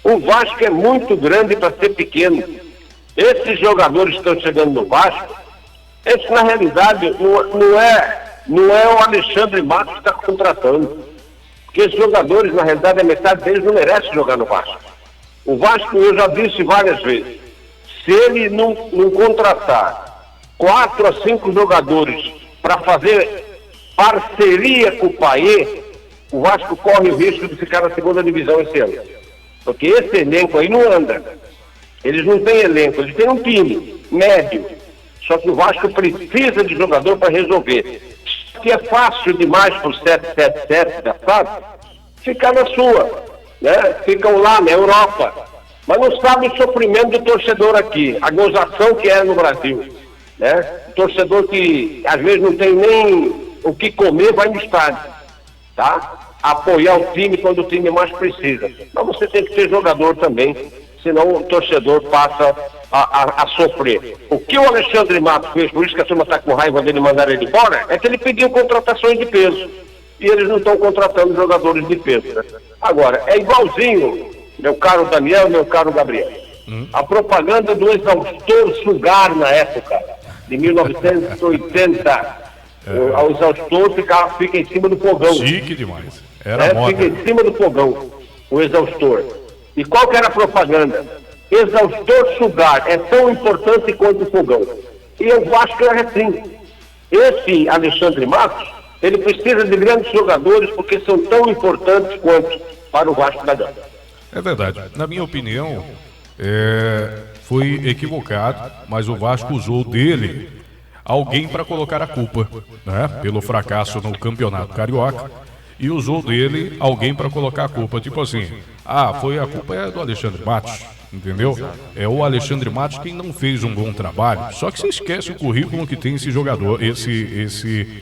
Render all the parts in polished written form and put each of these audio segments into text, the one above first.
O Vasco é muito grande para ser pequeno. Esses jogadores que estão chegando no Vasco, esse na realidade não é o Alexandre Matos que está contratando. Porque esses jogadores, na realidade, a metade deles não merece jogar no Vasco. O Vasco, eu já disse várias vezes, se ele não contratar 4 a 5 jogadores para fazer parceria com o Payet, o Vasco corre o risco de ficar na segunda divisão esse ano. Porque esse elenco aí não anda. Eles não têm elenco, eles têm um time médio. Só que o Vasco precisa de jogador para resolver. Que é fácil demais para o 777, já sabe? Ficar na sua, né? Ficam lá na Europa. Mas não sabe o sofrimento do torcedor aqui, a gozação que é no Brasil, né? O torcedor que às vezes não tem nem o que comer, vai no estádio, tá? Apoiar o time quando o time mais precisa. Mas você tem que ter jogador também, senão o torcedor passa a sofrer. O que o Alexandre Matos fez, por isso que a turma está com raiva dele mandar ele embora, é que ele pediu contratações de peso. E eles não estão contratando jogadores de peso, né? Agora, é igualzinho, meu caro Daniel, meu caro Gabriel. A propaganda do exaustor Sugar na época, de 1980. O exaustor fica em cima do fogão. Chique demais. Era moda. Fica em cima do fogão, o exaustor. E qual que era a propaganda? Exaustor Sugar é tão importante quanto o fogão. E eu acho que é assim. Esse Alexandre Matos, ele precisa de grandes jogadores porque são tão importantes quanto para o Vasco da Gama. É verdade. Na minha opinião, foi equivocado, mas o Vasco usou dele alguém para colocar a culpa, né, pelo fracasso no Campeonato Carioca, e usou dele alguém para colocar a culpa, tipo assim, a culpa é do Alexandre Matos, entendeu? É o Alexandre Matos quem não fez um bom trabalho, só que você esquece o currículo que tem esse jogador, esse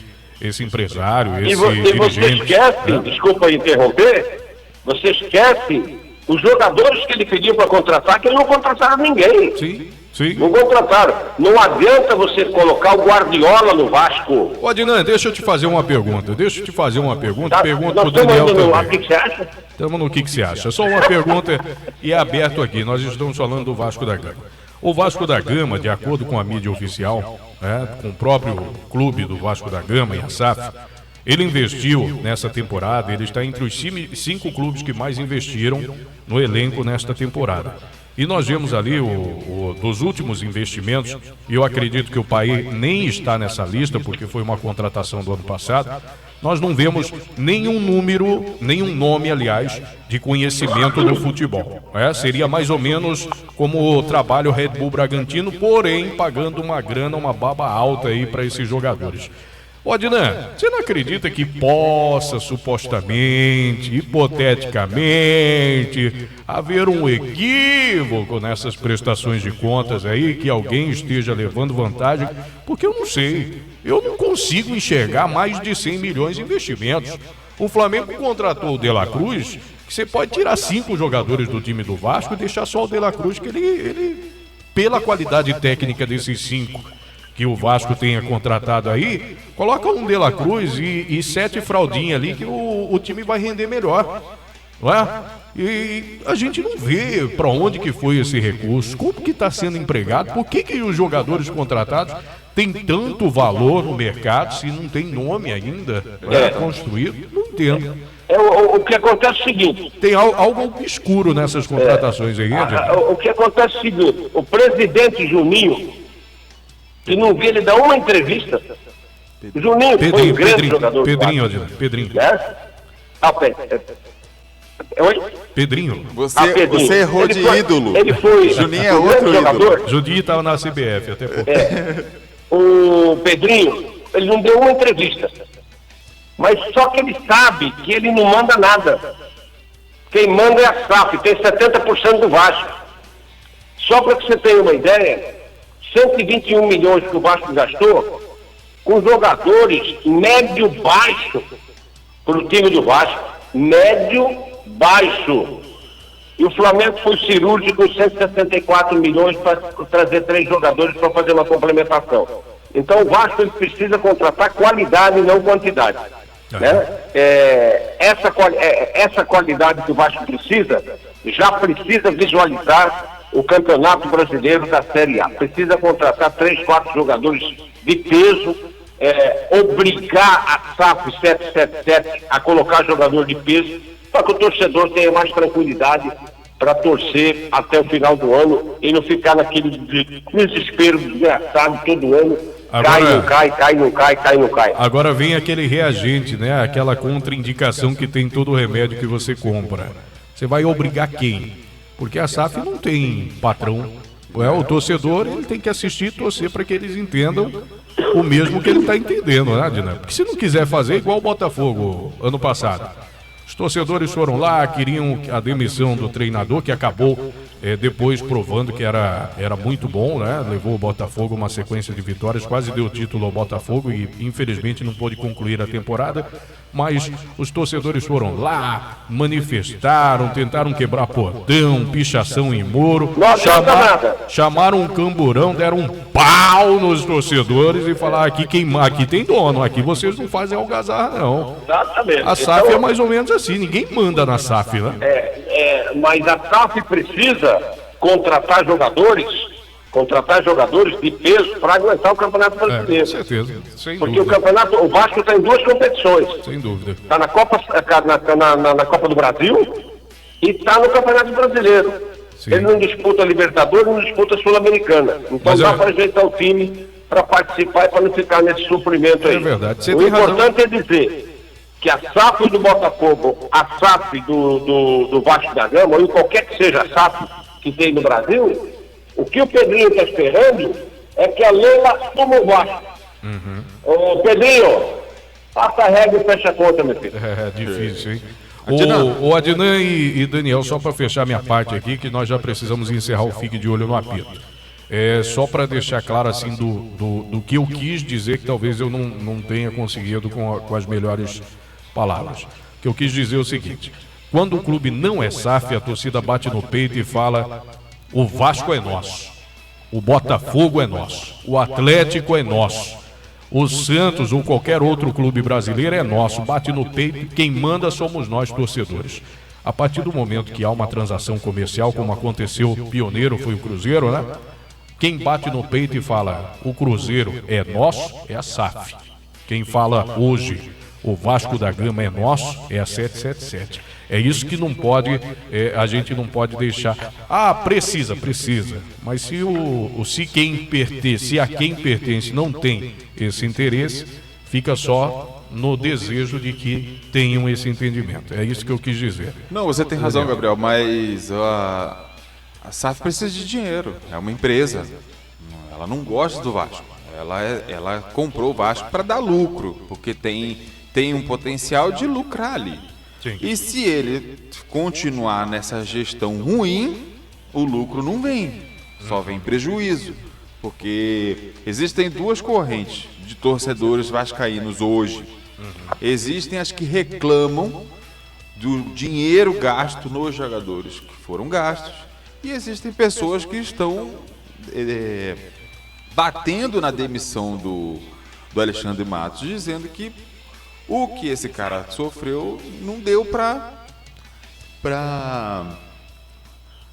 empresário, esse dirigente. Você esquece, desculpa interromper, você esquece os jogadores que ele pediu para contratar, que ele não contrataram ninguém. Sim. Não contrataram. Não adianta você colocar o Guardiola no Vasco. Ô, Adnan, deixa eu te fazer uma pergunta. Tá, Pergunta nós pro Daniel também. O que você acha? Estamos no que você acha. Só uma pergunta e é aberto aqui. Nós estamos falando do Vasco da Gama. O Vasco da Gama, de acordo com a mídia oficial, com o próprio clube do Vasco da Gama e a SAF, ele investiu nessa temporada, ele está entre os 5 clubes que mais investiram no elenco nesta temporada. E nós vemos ali dos últimos investimentos, e eu acredito que o Payet nem está nessa lista, porque foi uma contratação do ano passado, nós não vemos nenhum nome, aliás, de conhecimento do futebol. Seria mais ou menos como o trabalho Red Bull Bragantino, porém pagando uma grana, uma baba alta aí para esses jogadores. Ô, Adnan, você não acredita que possa, supostamente, hipoteticamente, haver um equívoco nessas prestações de contas aí, que alguém esteja levando vantagem? Porque eu não sei, eu não consigo enxergar mais de 100 milhões de investimentos. O Flamengo contratou o De La Cruz, que você pode tirar 5 jogadores do time do Vasco e deixar só o De La Cruz, que ele pela qualidade técnica desses 5 que o Vasco tenha contratado aí, coloca um De La Cruz e 7 fraldinhas ali que o time vai render melhor, não é? E a gente não vê para onde que foi esse recurso, como que está sendo empregado, por que os jogadores contratados têm tanto valor no mercado se não tem nome ainda construído, não entendo. O que acontece é o seguinte... Tem algo obscuro nessas contratações aí, o que acontece é o seguinte, o presidente Juninho, que não vi ele dar uma entrevista. Juninho foi um grande jogador. Pedrinho. Oi? Pedrinho. Você errou de ídolo. Ele foi Juninho é outro jogador. Juninho estava na CBF até pouco. O Pedrinho, ele não deu uma entrevista. Mas só que ele sabe que ele não manda nada. Quem manda é a SAF, tem 70% do Vasco. Só para que você tenha uma ideia, 121 milhões que o Vasco gastou com jogadores médio-baixo para o time do Vasco. Médio-baixo. E o Flamengo foi cirúrgico com 164 milhões para trazer 3 jogadores para fazer uma complementação. Então o Vasco ele precisa contratar qualidade e não quantidade. Né? Essa qualidade que o Vasco precisa, já precisa visualizar o Campeonato Brasileiro da Série A. Precisa contratar 3, 4 jogadores de peso, obrigar a SAF 777 a colocar jogador de peso, para que o torcedor tenha mais tranquilidade para torcer até o final do ano e não ficar naquele desespero desgraçado todo ano. Agora, cai, não cai. Agora vem aquele reagente, né? Aquela contraindicação que tem todo o remédio que você compra. Você vai obrigar quem? Porque a SAF não tem patrão. O torcedor, ele tem que assistir e torcer para que eles entendam o mesmo que ele está entendendo, né, Adnan? Porque se não quiser fazer, igual o Botafogo ano passado. Os torcedores foram lá, queriam a demissão do treinador, que acabou depois provando que era muito bom, né? Levou o Botafogo uma sequência de vitórias, quase deu título ao Botafogo e infelizmente não pôde concluir a temporada. Mas os torcedores foram lá, manifestaram, tentaram quebrar portão, pichação em muro, chamaram um camburão, deram um pau nos torcedores e falaram: aqui tem dono, aqui vocês não fazem algazarra, não. Exatamente. A SAF é mais ou menos assim, ninguém manda na SAF, né? Mas a SAF precisa contratar jogadores de peso para aguentar o Campeonato Brasileiro. Com certeza, sem porque dúvida. O Vasco está em 2 competições. Sem dúvida. Está na Copa do Brasil e está no Campeonato Brasileiro. Sim. Ele não disputa Libertadores, não disputa Sul-Americana. Então dá para ajeitar o time para participar e para não ficar nesse sofrimento aí. É verdade. O importante é dizer que a SAF do Botafogo, a SAF do Vasco da Gama, ou qualquer que seja a SAF que tem no Brasil, o que o Pedrinho está esperando é que a Leila assuma o Vasco. Ô, Pedrinho, passa a regra e fecha a conta, meu filho. É difícil, hein? O Adnan e Daniel, só para fechar minha parte aqui, que nós já precisamos encerrar o Fique de Olho no Apito. Só para deixar claro assim do que eu quis dizer, que talvez eu não tenha conseguido com as melhores palavras. O que eu quis dizer é o seguinte: quando o clube não é SAF, a torcida bate no peito e fala: o Vasco é nosso, o Botafogo é nosso, o Atlético é nosso, o Santos ou qualquer outro clube brasileiro é nosso, bate no peito, quem manda somos nós, torcedores. A partir do momento que há uma transação comercial, como aconteceu, pioneiro foi o Cruzeiro, né? Quem bate no peito e fala: o Cruzeiro é nosso, é a SAF. Quem fala hoje: o Vasco da Gama é nosso, é a 777. É isso que não pode, a gente não pode deixar. Precisa. Mas se a quem pertence não tem esse interesse, fica só no desejo de que tenham esse entendimento. É isso que eu quis dizer. Não, você tem razão, Gabriel, mas a SAF precisa de dinheiro. É uma empresa. Ela não gosta do Vasco. Ela comprou o Vasco para dar lucro, porque tem um potencial de lucrar ali. Sim. E se ele continuar nessa gestão ruim, o lucro não vem, só vem prejuízo. Porque existem 2 correntes de torcedores vascaínos hoje. Existem as que reclamam do dinheiro gasto nos jogadores que foram gastos, e existem pessoas que estão batendo na demissão do Alexandre Matos, dizendo que o que esse cara sofreu não deu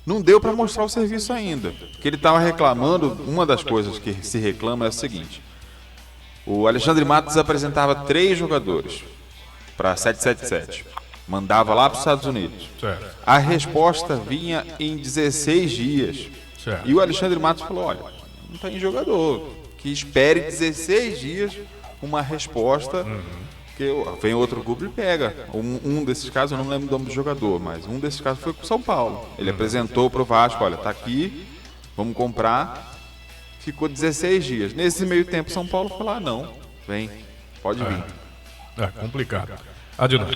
não deu para mostrar o serviço ainda. Porque ele estava reclamando, uma das coisas que se reclama é o seguinte: o Alexandre Matos apresentava 3 jogadores para 777, mandava lá para os Estados Unidos. Certo. A resposta vinha em 16 dias. Certo. E o Alexandre Matos falou: olha, não tem jogador, que espere 16 dias uma resposta. Porque vem outro clube e pega. Um desses casos, eu não lembro o nome do jogador, mas um desses casos foi com o São Paulo. Ele apresentou para o Vasco: olha, tá aqui, vamos comprar. Ficou 16 dias. Nesse meio tempo, São Paulo falou: não, vem, pode vir. É complicado. Adnan.